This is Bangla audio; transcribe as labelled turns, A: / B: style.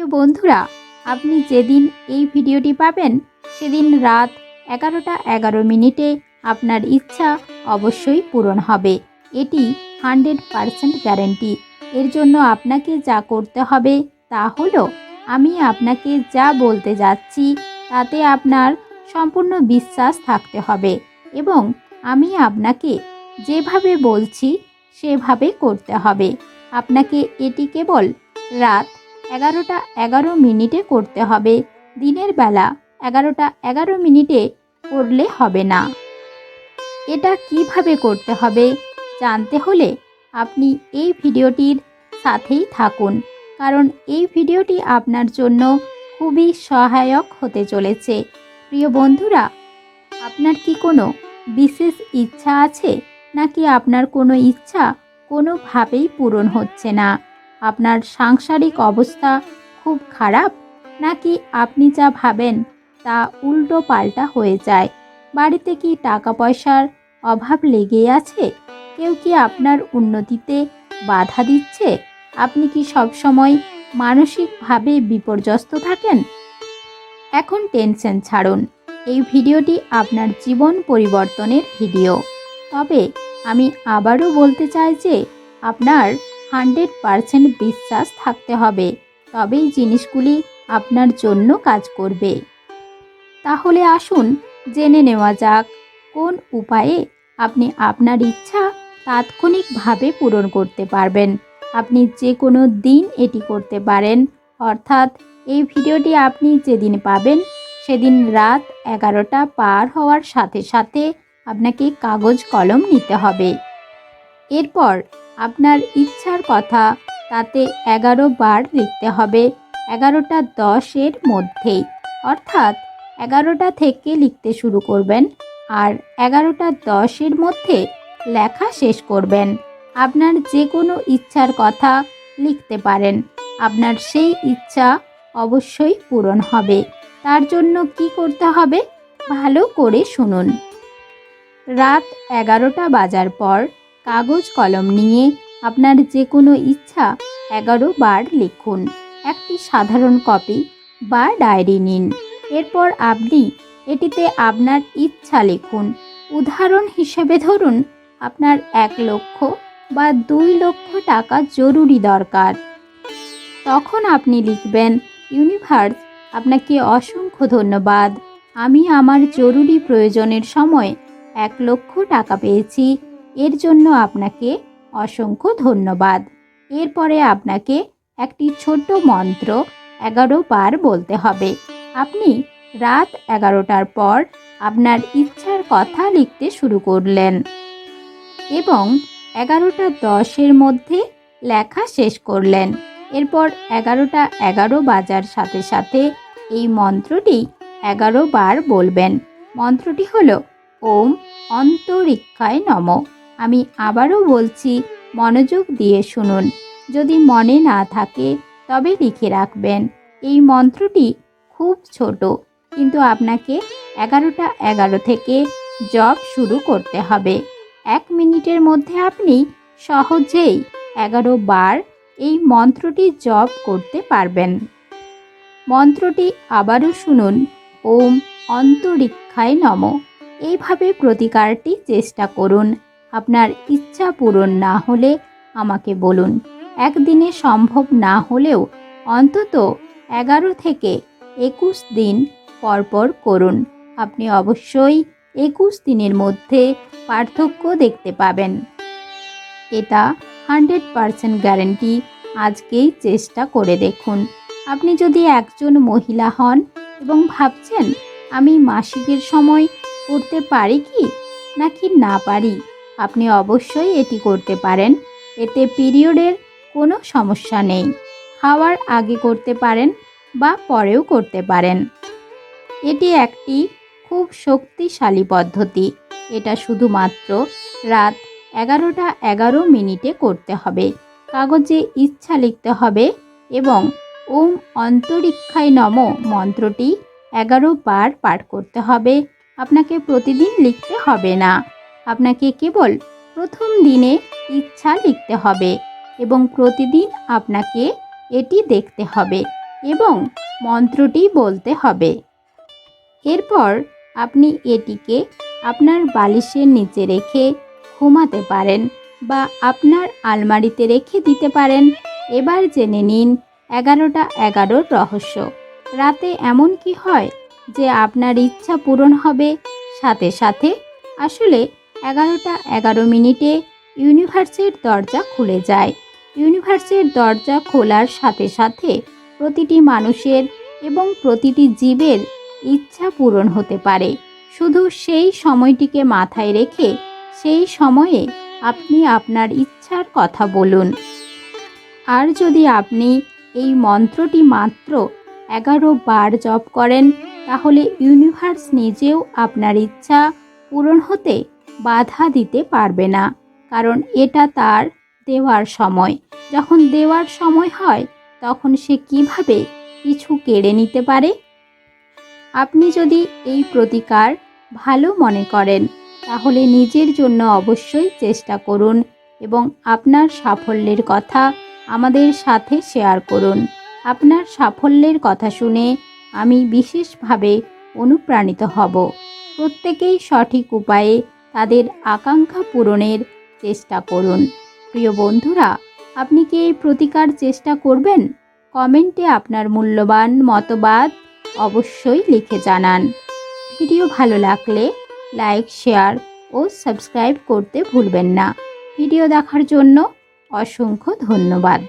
A: প্রিয় বন্ধুরা, আপনি যেদিন এই ভিডিওটি পাবেন সেদিন রাত 11টা 11 মিনিটে আপনার ইচ্ছা অবশ্যই পূরণ হবে। এটি 100% গ্যারেন্টি। এর জন্য আপনাকে যা করতে হবে তা হলো, আমি আপনাকে যা বলতে যাচ্ছি তাতে আপনার সম্পূর্ণ বিশ্বাস থাকতে হবে এবং আমি আপনাকে যেভাবে বলছি সেভাবে করতে হবে। আপনাকে এটি কেবল রাত 11টা 11 মিনিটে করতে হবে। দিনের বেলা 11টা 11 মিনিটে করলে হবে না। এটা কিভাবে করতে হবে জানতে হলে আপনি এই ভিডিওটির সাথেই থাকুন, কারণ এই ভিডিওটি আপনার জন্য খুবই সহায়ক হতে চলেছে। প্রিয় বন্ধুরা, আপনার কি কোনো বিশেষ ইচ্ছা আছে, নাকি আপনার কোনো ইচ্ছা কোনোভাবেই পূরণ হচ্ছে না? আপনার সাংসারিক অবস্থা খুব খারাপ, নাকি আপনি যা ভাবেন তা উল্টো পাল্টা হয়ে যায়? বাড়িতে কি টাকা পয়সার অভাব লেগেই আছে? কেউ কি আপনার উন্নতিতে বাধা দিচ্ছে? আপনি কি সবসময় মানসিকভাবে বিপর্যস্ত থাকেন? এখন টেনশন ছাড়ুন, এই ভিডিওটি আপনার জীবন পরিবর্তনের ভিডিও। তবে আমি আবারও বলতে চাই যে আপনার 100% বিশ্বাস থাকতে হবে, তবেই জিনিসগুলি আপনার জন্য কাজ করবে। তাহলে আসুন জেনে নেওয়া যাক কোন উপায়ে আপনি আপনার ইচ্ছা তাৎক্ষণিকভাবে পূরণ করতে পারবেন। আপনি যে কোনো দিন এটি করতে পারেন, অর্থাৎ এই ভিডিওটি আপনি যেদিন পাবেন সেদিন রাত 11টা পার হওয়ার সাথে সাথে আপনাকে কাগজ কলম নিতে হবে। এরপর আপনার ইচ্ছার কথা তাতে 11 বার লিখতে হবে। 11টা 10-এর মধ্যেই, অর্থাৎ 11টা থেকে লিখতে শুরু করবেন আর 11টা 10-এর মধ্যে লেখা শেষ করবেন। আপনার যে কোনো ইচ্ছার কথা লিখতে পারেন। আপনার সেই ইচ্ছা অবশ্যই পূরণ হবে। তার জন্য কি করতে হবে ভালো করে শুনুন। রাত 11টা বাজার পর কাগজ কলম নিয়ে আপনার যে কোনো ইচ্ছা 11 বার লিখুন। একটি সাধারণ কপি বা ডায়েরি নিন। এরপর আপনি এটিতে আপনার ইচ্ছা লিখুন। উদাহরণ হিসেবে ধরুন, আপনার 1 লক্ষ বা 2 লক্ষ টাকা জরুরি দরকার। তখন আপনি লিখবেন, ইউনিভার্স, আপনাকে অসংখ্য ধন্যবাদ। আমি আমার জরুরি প্রয়োজনের সময় 1 লক্ষ টাকা পেয়েছি। এর জন্য আপনাকে অসংখ্য ধন্যবাদ। এরপরে আপনাকে একটি ছোট্ট মন্ত্র 11 বার বলতে হবে। আপনি রাত 11টার পর আপনার ইচ্ছার কথা লিখতে শুরু করলেন এবং 11টা 10-এর মধ্যে লেখা শেষ করলেন। এরপর 11টা 11 বাজার সাথে সাথে এই মন্ত্রটি 11 বার বলবেন। মন্ত্রটি হলো ওম অন্তরিক্ষায় নমঃ। আমি আবারও বলছি, মনোযোগ দিয়ে শুনুন। যদি মনে না থাকে তবে লিখে রাখবেন। এই মন্ত্রটি খুব ছোট, কিন্তু আপনাকে 11টা 11 থেকে জপ শুরু করতে হবে। 1 মিনিটের মধ্যে আপনি সহজেই 11 বার এই মন্ত্রটি জপ করতে পারবেন। মন্ত্রটি আবারও শুনুন, ওম অন্তরিক্ষায় নমঃ। এইভাবে প্রতিকারটি চেষ্টা করুন। আপনার ইচ্ছা পূরণ না হলে আমাকে বলুন। একদিনে সম্ভব না হলেও অন্তত 11 থেকে 21 দিন পরপর করুন। আপনি অবশ্যই 21 দিনের মধ্যে পার্থক্য দেখতে পাবেন। এটা 100% গ্যারেন্টি। আজকেই চেষ্টা করে দেখুন। আপনি যদি একজন মহিলা হন এবং ভাবছেন, আমি মাসিকের সময় করতে পারি কি নাকি না পারি, আপনি অবশ্যই এটি করতে পারেন। এতে পিরিয়ডের কোনো সমস্যা নেই। খাওয়ার আগে করতে পারেন বা পরেও করতে পারেন। এটি একটি খুব শক্তিশালী পদ্ধতি। এটা শুধুমাত্র রাত 11টা 11 মিনিটে করতে হবে। কাগজে ইচ্ছা লিখতে হবে এবং ওম অন্তরিক্ষায় নমঃ মন্ত্রটি 11 বার পাঠ করতে হবে। আপনাকে প্রতিদিন লিখতে হবে না। আপনাকে কেবল প্রথম দিনে ইচ্ছা লিখতে হবে এবং প্রতিদিন আপনাকে এটি দেখতে হবে। এবং মন্ত্রটি বলতে হবে। এরপর আপনি এটিকে আপনার বালিশের নিচে রেখে ঘুমাতে পারেন বা আপনার আলমারিতে রেখে দিতে পারেন। এবার জেনে নিন 11টা 11-র রহস্য। রাতে এমন কি হয় যে আপনার ইচ্ছা পূরণ হবে সাথে সাথে? আসলে 11টা 11 মিনিটে ইউনিভার্সের দরজা খুলে যায়। ইউনিভার্সের দরজা খোলার সাথে সাথে প্রতিটি মানুষের এবং প্রতিটি জীবের ইচ্ছা পূরণ হতে পারে। শুধু সেই সময়টিকে মাথায় রেখে সেই সময়ে আপনি আপনার ইচ্ছার কথা বলুন। আর যদি আপনি এই মন্ত্রটি মাত্র 11 বার জপ করেন, তাহলে ইউনিভার্স নিজেও আপনার ইচ্ছা পূরণ হতে বাধা দিতে পারবে না, কারণ এটা তার দেওয়ার সময়। যখন দেওয়ার সময় হয় তখন সে কিভাবে কিছু কেড়ে নিতে পারে? আপনি যদি এই প্রতিকার ভালো মনে করেন, তাহলে নিজের জন্য অবশ্যই চেষ্টা করুন এবং আপনার সাফল্যের কথা আমাদের সাথে শেয়ার করুন। আপনার সাফল্যের কথা শুনে আমি বিশেষভাবে অনুপ্রাণিত হব। প্রত্যেকেই সঠিক উপায়ে তাদের আকাঙ্ক্ষা পূরণের চেষ্টা করুন। প্রিয় বন্ধুরা, আপনি কি এই প্রতিকার চেষ্টা করবেন? কমেন্টে আপনার মূল্যবান মতবাদ অবশ্যই লিখে জানান। ভিডিও ভালো লাগলে লাইক, শেয়ার ও সাবস্ক্রাইব করতে ভুলবেন না। ভিডিও দেখার জন্য অসংখ্য ধন্যবাদ।